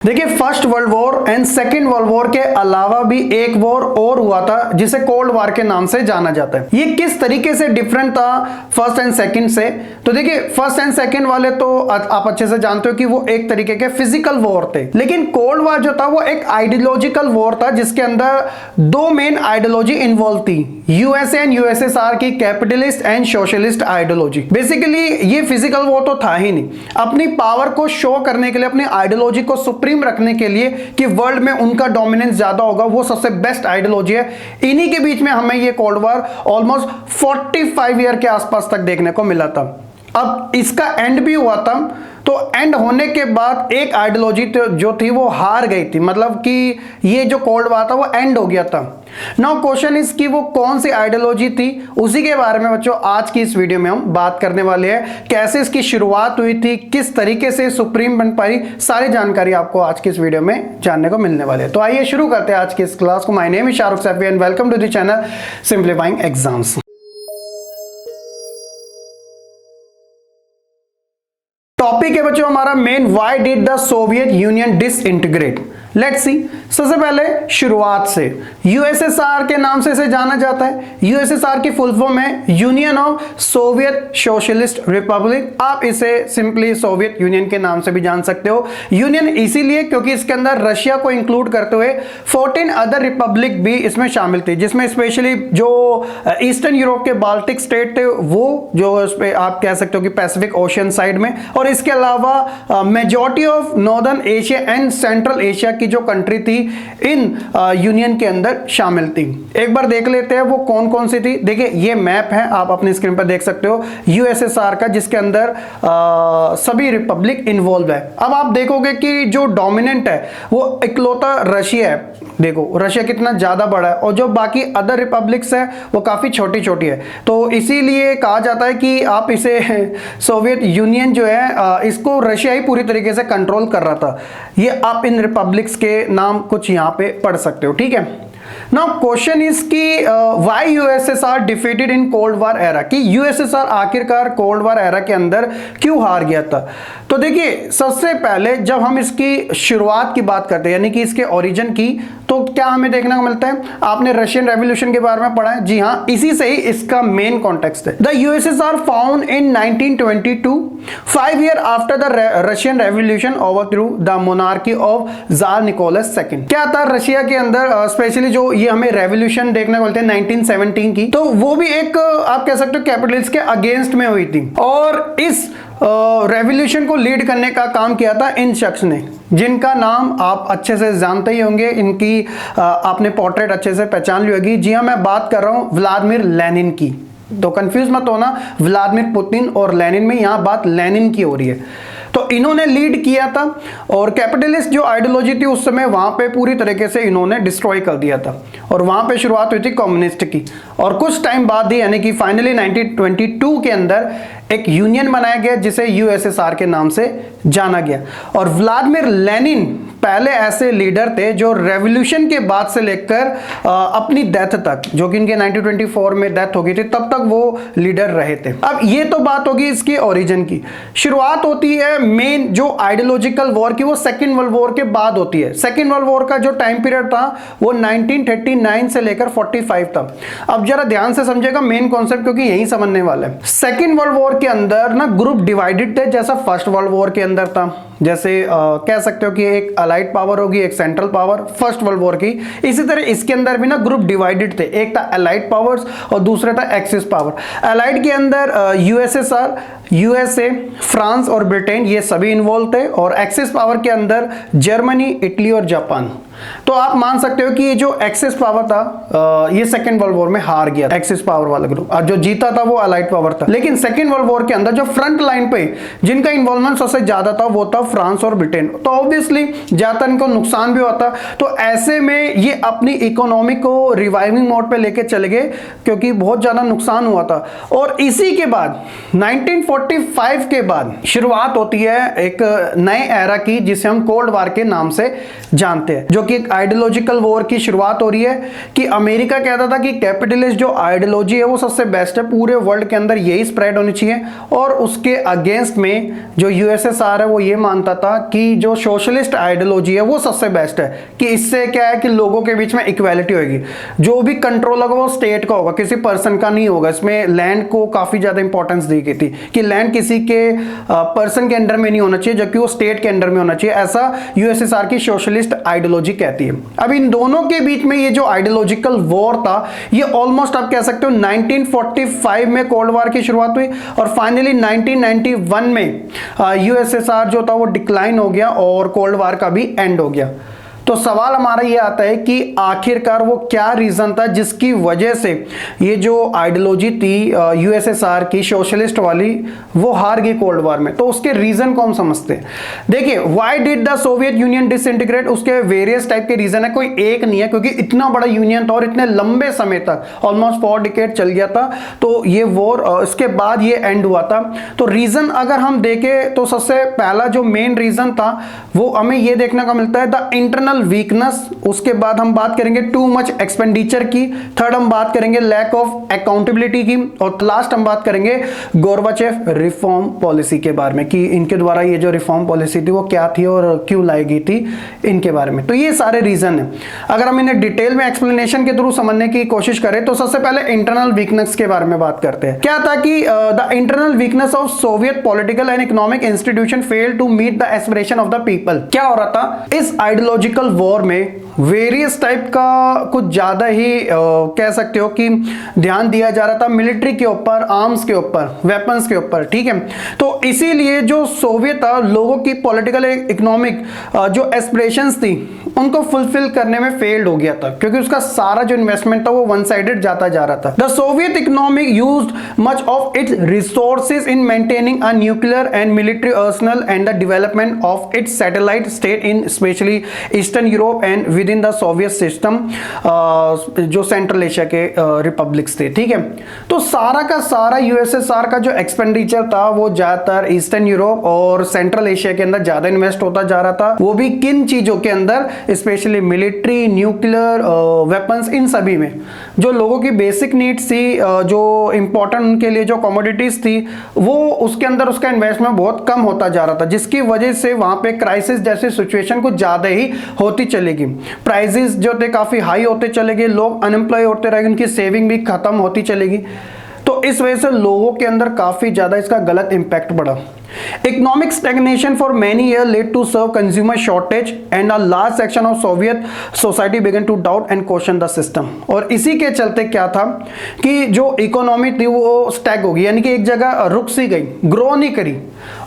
देखिए, first world war and second world war के अलावा भी एक वॉर और हुआ था जिसे कोल्ड वॉर के नाम से जाना जाता है। ये किस तरीके से डिफरेंट था फर्स्ट एंड सेकेंड से? तो देखिए, फर्स्ट एंड सेकेंड वाले तो आप अच्छे से जानते हो कि वो एक तरीके के फिजिकल वॉर थे, लेकिन कोल्ड वॉर जो था वो एक आइडियोलॉजिकल वॉर था जिसके अंदर दो मेन आइडियोलॉजी इन्वॉल्व थी, यूएसए एंड यूएसएसआर की capitalist and socialist ideology. Basically ये फिजिकल वॉर तो था ही नहीं, अपनी पावर को शो करने के लिए, अपनी आइडियोलॉजी को सुप्रीम रखने के लिए कि वर्ल्ड में उनका डोमिनेंस ज्यादा होगा, वो सबसे बेस्ट आइडियोलॉजी है। इन्हीं के बीच में हमें ये कोल्ड वॉर ऑलमोस्ट 45 ईयर के आसपास तक देखने को मिला था। अब इसका एंड भी हुआ था, तो एंड होने के बाद एक आइडियोलॉजी जो थी वो हार गई थी, मतलब कि ये जो कोल्ड वॉर था वो एंड हो गया था। नाउ क्वेश्चन इज कि वो कौन सी आइडियोलॉजी थी, उसी के बारे में बच्चों आज की इस वीडियो में हम बात करने वाले हैं। कैसे इसकी शुरुआत हुई थी, किस तरीके से सुप्रीम बन पाई, सारी जानकारी आपको आज की इस वीडियो में जानने को मिलने वाले है। तो आइए शुरू करते हैं आज की इस क्लास को। My name is Shahrukh Saifi and welcome to the channel simplifying exams. Topic है बच्चों हमारा main, why did the Soviet Union disintegrate. Let's see, सबसे पहले शुरुआत से यूएसएसआर के नाम से इसे जाना जाता है। यूएसएसआर की फुल फॉर्म है union of Soviet socialist Republic. आप इसे सिंपली सोवियत यूनियन के नाम से भी जान सकते हो। यूनियन इसीलिए क्योंकि इसके अंदर रशिया को इंक्लूड करते हुए 14 अदर रिपब्लिक भी इसमें शामिल थी, जिसमें स्पेशली जो ईस्टर्न यूरोप के बाल्टिक स्टेट थे वो जो आप कह सकते हो कि पैसिफिक ओशियन साइड में, और इसके अलावा majority of northern Asia and central Asia की जो कंट्री थी इन यूनियन के अंदर शामिल थी। एक बार देख लेते हैं वो कौन कौन सी थी। देखिए, ये मैप है, आप अपनी स्क्रीन पर देख सकते हो यूएसएसआर का, जिसके अंदर सभी रिपब्लिक इन्वॉल्व है। अब आप देखोगे कि जो डोमिनेंट है वो इकलौता रशिया है। देखो रशिया कितना ज्यादा बड़ा है, और जो बाकी अदर रिपब्लिक्स है वो काफी छोटी छोटी है। तो इसीलिए कहा जाता है कि आप इसे सोवियत यूनियन जो है इसको रशिया ही पूरी तरीके से कंट्रोल कर रहा था। ये आप इन रिपब्लिक्स के नाम कुछ यहां पे पढ़ सकते हो, ठीक है। नाउ क्वेश्चन इज कि why USSR defeated in cold war era, कि यूएसएसआर आखिरकार कोल्ड वॉर एरा के अंदर क्यों हार गया था। तो देखिए, सबसे पहले जब हम इसकी शुरुआत की बात करते हैं, यानी कि इसके ओरिजिन की, तो क्या हमें देखने को मिलता है, आपने रशियन रेवोल्यूशन के बारे में पढ़ा है। जी हाँ, इसी से ही इसका मेन कॉन्टेक्स्ट है। The USSR found in 1922, 5 year after the Russian revolution overthrew the monarchy of tsar Nicholas second. क्या था रशिया के अंदर, स्पेशली जो ये हमें रेवोल्यूशन देखने को मिलते हैं 1917 की, तो वो भी एक आप कह सकते हो कैपिटलिस्ट के अगेंस्ट में हुई थी। और इस रेवोल्यूशन को लीड करने का काम किया था इन शख्स ने, जिनका नाम आप अच्छे से जानते ही होंगे। इनकी आपने पोर्ट्रेट अच्छे से पहचान ली होगी। जी हाँ, मैं बात कर रहा हूं व्लादिमीर लेनिन की। तो कंफ्यूज मत होना, व्लादिमीर पुतिन और लेनिन में, यहां बात लेनिन की हो रही है। तो इन्होंने लीड किया था, और कैपिटलिस्ट जो आइडियोलॉजी थी उस समय वहां पे पूरी तरीके से इन्होंने डिस्ट्रॉय कर दिया था, और वहां पे शुरुआत हुई थी कम्युनिस्ट की। और कुछ टाइम बाद ही, यानी कि फाइनली 1922 के अंदर एक यूनियन बनाया गया जिसे यूएसएसआर के नाम से जाना गया। और व्लादिमीर लेनिन पहले ऐसे लीडर थे जो रेवोल्यूशन के बाद से लेकर अपनी डेथ तक, जो कि इनके 1924 में डेथ हो गई थी, तब तक वो लीडर रहे थे। अब ये तो बात होगी इसकी ओरिजिन की। शुरुआत होती है मेन जो आइडियोलॉजिकल वॉर की, वो सेकेंड वर्ल्ड वॉर के बाद होती है। सेकेंड वर्ल्ड वॉर का जो टाइम पीरियड था वो 1939 से लेकर 45 था। अब जरा ध्यान से समझेगा मेन कॉन्सेप्ट, क्योंकि यही समझने वाला है। सेकेंड वर्ल्ड वॉर के अंदर ना ग्रुप डिवाइडेड थे, जैसा फर्स्ट वर्ल्ड वॉर के अंदर था। जैसे कह सकते हो कि एक अलाइड पावर होगी, एक central power first world war की। इसी तरह इसके अंदर भी ना ग्रुप डिवाइडेड थे, एक था अलाइड पावर्स और दूसरा था एक्सिस पावर। अलाइड के अंदर यूएसएसआर, यूएसए, फ्रांस और ब्रिटेन ये सभी इन्वॉल्व थे, और एक्सिस पावर के अंदर जर्मनी, इटली और जापान। तो आप मान सकते हो कि ये जो एक्सिस पावर था ये सेकेंड वर्ल्ड वॉर में हार गया, एक्सिस पावर वाला ग्रुप, और जो जीता था वो अलाइड पावर था। लेकिन सेकेंड वर्ल्ड वॉर के अंदर जो फ्रंट लाइन पे जिनका इन्वॉल्वमेंट सबसे ज्यादा था वो था फ्रांस और ब्रिटेन। तो ऑब्वियसली ज्यादा इनको नुकसान भी होता। तो ऐसे में ये अपनी इकोनॉमी को रिवाइविंग मोड पे लेके चले गए, क्योंकि बहुत ज्यादा नुकसान हुआ था। और इसी के बाद 1940 1945 के बाद शुरुआत होती है एक नए एरा की जिसे हम कोल्ड वार के नाम से जानते हैं, जो कि एक आइडियोलॉजिकल वॉर की शुरुआत हो रही है कि अमेरिका कहता था कि कैपिटलिस्ट जो आइडियोलॉजी है वो सबसे बेस्ट है, पूरे वर्ल्ड के अंदर यही स्प्रेड होनी चाहिए। और उसके अगेंस्ट में जो यूएसएसआर है वो ये मानता था कि जो सोशलिस्ट आइडियोलॉजी है वो सबसे बेस्ट है, कि इससे क्या है कि लोगों के बीच में इक्वालिटी होगी, जो भी कंट्रोल होगा वो स्टेट का होगा, किसी पर्सन का नहीं होगा। इसमें लैंड को काफी ज्यादा इंपॉर्टेंस दी गई थी कि लैंड किसी के पर्सन के अंडर में नहीं होना चाहिए, जबकि वो स्टेट के अंडर में होना चाहिए, ऐसा यूएसएसआर की सोशलिस्ट आइडियोलॉजी कहती है। अब इन दोनों के बीच में ये जो आइडियोलॉजिकल वॉर था ये ऑलमोस्ट आप कह सकते हो 1945 में कोल्ड वार की शुरुआत हुई और फाइनली 1991 में यूएसएसआर जो था वो डिक्लाइन हो गया और कोल्ड वार का भी एंड हो गया। तो सवाल हमारा ये आता है कि आखिरकार वो क्या रीजन था जिसकी वजह से ये जो आइडियोलॉजी थी यूएसएसआर की सोशलिस्ट वाली वो हार गई कोल्ड वार में। तो उसके रीजन को हम समझते हैं। देखिए, why did the Soviet Union disintegrate, उसके वेरियस टाइप के रीजन है, कोई एक नहीं है, क्योंकि इतना बड़ा यूनियन था और इतने लंबे समय तक ऑलमोस्ट 4 डिकेड चल गया था। तो ये वॉर इसके बाद ये एंड हुआ था। तो रीजन अगर हम देखें तो सबसे पहला जो मेन रीजन था वो हमें ये देखने को मिलता है द इंटरनल वीकनेस। उसके बाद हम बात करेंगे टू मच एक्सपेंडिचर की, थर्ड हम बात करेंगे लैक ऑफ अकाउंटेबिलिटी की, और लास्ट हम बात करेंगे गोर्बाचेव रिफॉर्म पॉलिसी के बारे में कि इनके द्वारा ये जो रिफॉर्म पॉलिसी थी वो क्या थी और क्यों लाई गई थी इनके बारे में। तो ये सारे रीजन है। अगर हम इन्हें डिटेल में एक्सप्लेनेशन के थ्रू समझने की कोशिश करें तो सबसे पहले इंटरनल वीकनेस के बारे में बात करते हैं। क्या था कि the internal weakness of Soviet political and economic institution fail to meet the aspiration of the people. क्या हो रहा था इस आइडियोलॉजिकल वॉर में, वेरियस टाइप का कुछ ज्यादा ही कह सकते हो कि ध्यान दिया जा रहा था मिलिट्री के ऊपर, आर्म्स के ऊपर, वेपन्स के ऊपर, ठीक है। तो इसीलिए जो सोवियत लोगों की पॉलिटिकल इकोनॉमिक जो एस्पिरेशंस थी उनको फुलफिल करने में फेल्ड हो गया था, क्योंकि उसका सारा जो इन्वेस्टमेंट था वो वन साइडेड जाता जा रहा था। The Soviet economic used much of its resources in maintaining a nuclear and military Arsenal and the development of its satellite state in specially eastern Europe and with in the Soviet system, जो central Asia के republics थे, ठीक है। तो सारा का सारा USSR का जो एक्सपेंडिचर था वो ज्यादातर ईस्टर्न यूरोप और सेंट्रल एशिया के अंदर ज्यादा इन्वेस्ट होता जा रहा था। वो भी किन चीजों के अंदर, स्पेशली मिलिट्री, न्यूक्लियर वेपन्स, इन सभी में। जो लोगों की बेसिक नीड्स थी, जो इंपॉर्टेंट उनके लिए जो कमोडिटीज थी, वो उसके अंदर उसका इन्वेस्टमेंट बहुत कम होता जा रहा था, जिसकी वजह से वहां पे क्राइसिस जैसी सिचुएशन कुछ ज्यादा ही होती चलेगी। प्राइसेस जो थे काफी हाई होते चले गए, लोग अनएम्प्लॉय होते रहेंगे, उनकी सेविंग भी खत्म होती चलेगी। तो इस वजह से लोगों के अंदर काफी ज्यादा इसका गलत इंपैक्ट पड़ा। Economic stagnation for many years led to serve consumer shortage and a large section of Soviet society began to doubt and question the system। और इसी के चलते क्या था कि जो इकोनॉमी थी वो स्टैग हो गई, यानी कि एक जगह रुक सी गई, ग्रो नहीं करी।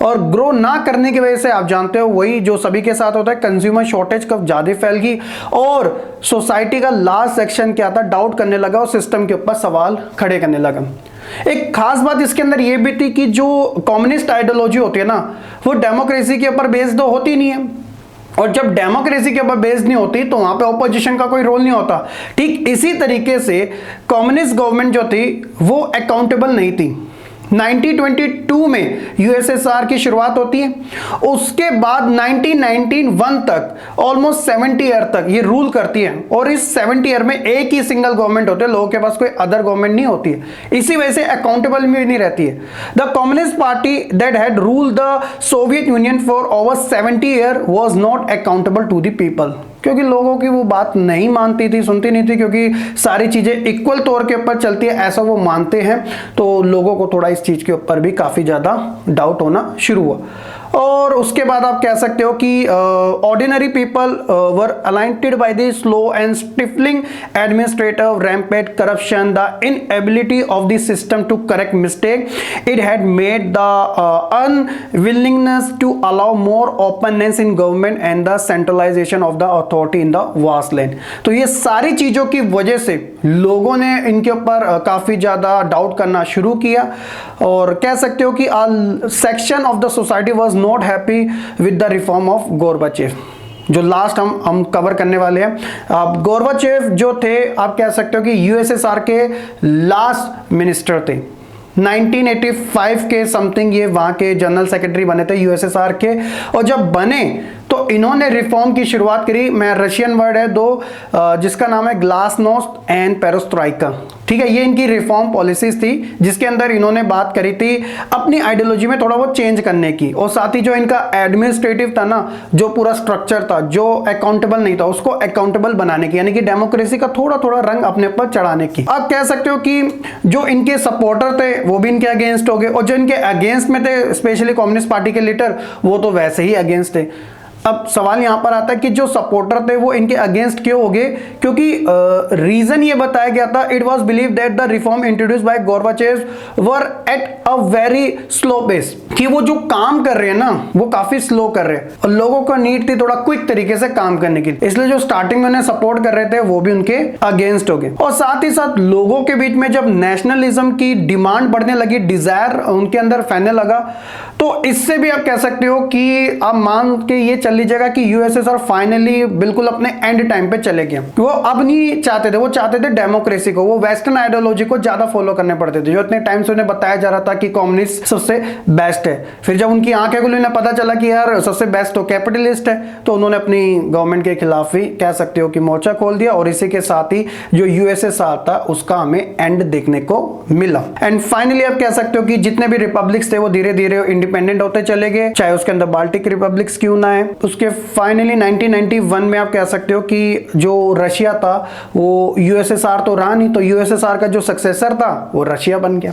और ग्रो ना करने की वजह से आप जानते हो वही जो सभी के साथ होता है, कंज्यूमर शॉर्टेज कब ज्यादा फैल गई और सोसाइटी का लार्ज सेक्शन क्या था, डाउट करने लगा और सिस्टम के ऊपर सवाल खड़े करने लगा। एक खास बात इसके अंदर यह भी थी कि जो कम्युनिस्ट आइडियोलॉजी होती है ना, वो डेमोक्रेसी के ऊपर बेस्ड तो होती नहीं है, और जब डेमोक्रेसी के ऊपर बेस्ड नहीं होती तो वहां पे ऑपोजिशन का कोई रोल नहीं होता। ठीक इसी तरीके से कम्युनिस्ट गवर्नमेंट जो थी वो अकाउंटेबल नहीं थी। 1922 में यूएसएसआर की शुरुआत होती है, उसके बाद 1991 तक ऑलमोस्ट 70 ईयर तक ये रूल करती है, और इस 70 ईयर में एक ही सिंगल गवर्नमेंट होते हैं, लोगों के पास कोई अदर गवर्नमेंट नहीं होती है। इसी वजह से अकाउंटेबल भी नहीं रहती है। The communist party that had ruled the Soviet Union for over 70 year was not accountable to the people, क्योंकि लोगों की वो बात नहीं मानती थी, सुनती नहीं थी, क्योंकि सारी चीजें इक्वल तौर के ऊपर चलती है ऐसा वो मानते हैं। तो लोगों को थोड़ा इस चीज के ऊपर भी काफी ज्यादा डाउट होना शुरू हुआ। और उसके बाद आप कह सकते हो कि ordinary people were alienated by the slow and stifling administrative rampant corruption, the inability of the system to correct mistake, it had made the unwillingness to allow more openness in government and the centralisation of the authority in the vast land. तो ये सारी चीजों की वजह से लोगों ने इनके ऊपर काफी ज्यादा डाउट करना शुरू किया, और कह सकते हो कि section of the society was not happy with the reform of Gorbachev, जो लास्ट हम कवर करने वाले हैं। अब गोर्बाचेव जो थे, आप कह सकते हो कि यूएसएसआर के लास्ट मिनिस्टर थे, 1985 के समथिंग ये वहां के जनरल सेक्रेटरी बने थे यूएसएसआर के, और जब बने तो इन्होंने रिफॉर्म की शुरुआत करी। मैं रशियन वर्ड है दो, जिसका नाम है ग्लासनोस्ट एंड पेरोस्ट्राइका, ठीक है। ये इनकी रिफॉर्म पॉलिसीज थी जिसके अंदर इन्होंने बात करी थी अपनी आइडियोलॉजी में थोड़ा बहुत चेंज करने की, और साथ ही जो इनका एडमिनिस्ट्रेटिव था ना, जो पूरा स्ट्रक्चर था जो अकाउंटेबल नहीं था उसको अकाउंटेबल बनाने की, यानी कि डेमोक्रेसी का थोड़ा थोड़ा रंग अपने ऊपर चढ़ाने की। आप कह सकते हो कि जो इनके सपोर्टर थे वो भी इनके अगेंस्ट हो गए, और जो इनके अगेंस्ट में थे स्पेशली कम्युनिस्ट पार्टी के लीडर वो तो वैसे ही अगेंस्ट थे। अब सवाल यहां पर आता है कि जो सपोर्टर थे वो इनके अगेंस्ट क्यों हो गए, क्योंकि रीजन ये बताया गया था, it was believe that the reform introduced by Gorbachev were at a very slow pace, कि वो जो काम कर रहे हैं ना वो काफी स्लो कर रहे हैं, और लोगों को नीड थी थोड़ा क्विक तरीके से काम करने की, इसलिए जो स्टार्टिंग में उन्हें सपोर्ट कर रहे थे वो भी उनके अगेंस्ट हो गए। और साथ ही साथ लोगों के बीच में जब नेशनलिज्म की डिमांड बढ़ने लगी, डिजायर उनके अंदर फैलने लगा, तो इससे भी आप कह सकते हो कि आप मान के ये चल लीजिएगा कि यूएसएसआर फाइनली बिल्कुल अपने एंड टाइम पे चले गए। वो अब नहीं चाहते थे, वो चाहते थे डेमोक्रेसी को, वो वेस्टर्न आइडियोलॉजी को ज्यादा फॉलो करने पड़ते थे, जो इतने टाइम से उन्हें बताया जा रहा था कि कम्युनिस्ट सबसे बेस्ट है। फिर जब उनकी आंखें खुली, उन्हें पता चला कि यार सबसे बेस्ट तो कैपिटलिस्ट है, तो उन्होंने अपनी गवर्नमेंट के खिलाफ ही कह सकते हो कि मोर्चा खोल दिया, और इसी के साथ ही जो यूएसएसआर था उसका हमें एंड देखने को मिला। एंड फाइनली आप कह सकते हो कि जितने भी रिपब्लिक्स थे वो धीरे धीरे इंडिपेंडेंट होते चले गए, चाहे उसके अंदर बाल्टिक रिपब्लिक्स क्यों ना है। उसके फाइनली 1991 में आप कह सकते हो कि जो रशिया था वो यूएसएसआर तो रहा नहीं, तो यूएसएसआर का जो सक्सेसर था वो रशिया बन गया।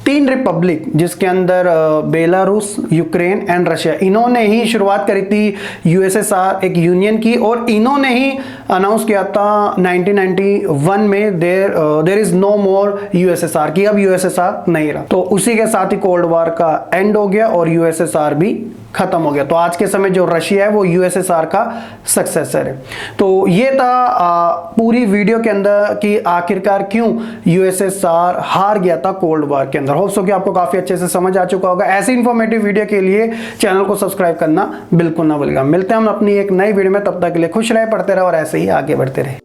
3 रिपब्लिक जिसके अंदर बेलारूस, यूक्रेन एंड रशिया, इन्होंने ही शुरुआत करी थी यूएसएसआर एक यूनियन की, और इन्होंने ही अनाउंस किया था 1991 में there is no more USSR, की अब यूएसएसआर नहीं रहा। तो उसी के साथ ही कोल्ड वॉर का एंड हो गया और यूएसएसआर भी खत्म हो गया। तो आज के समय जो रशिया है वो यूएसएसआर का सक्सेसर है। तो ये था पूरी वीडियो के अंदर कि आखिरकार क्यों यूएसएसआर हार गया था कोल्ड वॉर के अंदर। होप्स हो कि आपको काफी अच्छे से समझ आ चुका होगा। ऐसी इंफॉर्मेटिव वीडियो के लिए चैनल को सब्सक्राइब करना बिल्कुल ना भूलिएगा। मिलते हैं हम अपनी एक नई वीडियो में, तब तक के लिए खुश रहे, पढ़ते रहे और ऐसे ही आगे बढ़ते रहे।